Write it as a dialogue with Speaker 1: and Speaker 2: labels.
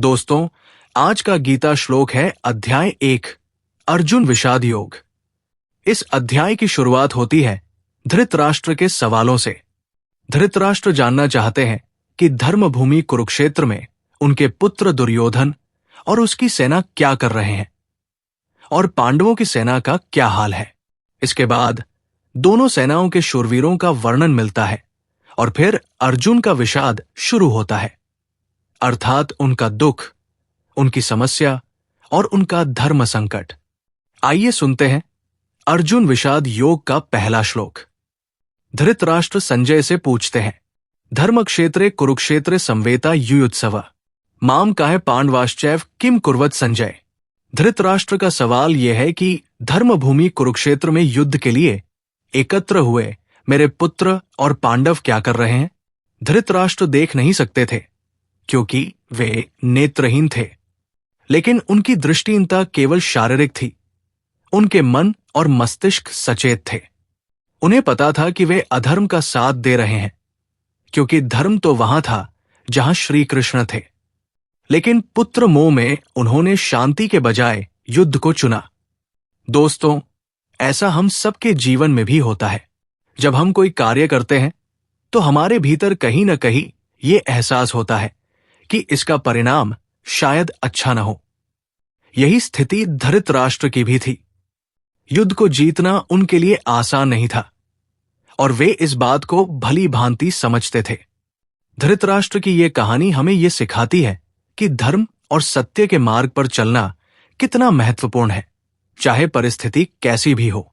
Speaker 1: दोस्तों, आज का गीता श्लोक है अध्याय 1 अर्जुन विषाद योग। इस अध्याय की शुरुआत होती है धृतराष्ट्र के सवालों से। धृतराष्ट्र जानना चाहते हैं कि धर्म भूमि कुरुक्षेत्र में उनके पुत्र दुर्योधन और उसकी सेना क्या कर रहे हैं और पांडवों की सेना का क्या हाल है। इसके बाद दोनों सेनाओं के शूरवीरों का वर्णन मिलता है और फिर अर्जुन का विषाद शुरू होता है, अर्थात उनका दुख, उनकी समस्या और उनका धर्म संकट। आइए सुनते हैं अर्जुन विषाद योग का पहला श्लोक। धृतराष्ट्र संजय से पूछते हैं, धर्म क्षेत्रे कुरुक्षेत्रे संवेता युयुत्सव माम काहे पांडवाश्चैव किम कुर्वत संजय। धृतराष्ट्र का सवाल यह है कि धर्मभूमि कुरुक्षेत्र में युद्ध के लिए एकत्र हुए मेरे पुत्र और पांडव क्या कर रहे हैं। धृतराष्ट्र देख नहीं सकते थे क्योंकि वे नेत्रहीन थे, लेकिन उनकी दृष्टिहीनता केवल शारीरिक थी। उनके मन और मस्तिष्क सचेत थे। उन्हें पता था कि वे अधर्म का साथ दे रहे हैं, क्योंकि धर्म तो वहां था जहां श्री कृष्ण थे। लेकिन पुत्र मोह में उन्होंने शांति के बजाय युद्ध को चुना। दोस्तों, ऐसा हम सबके जीवन में भी होता है। जब हम कोई कार्य करते हैं तो हमारे भीतर कहीं न कहीं ये एहसास होता है कि इसका परिणाम शायद अच्छा न हो। यही स्थिति धृतराष्ट्र की भी थी। युद्ध को जीतना उनके लिए आसान नहीं था और वे इस बात को भली भांति समझते थे। धृतराष्ट्र की ये कहानी हमें ये सिखाती है कि धर्म और सत्य के मार्ग पर चलना कितना महत्वपूर्ण है, चाहे परिस्थिति कैसी भी हो।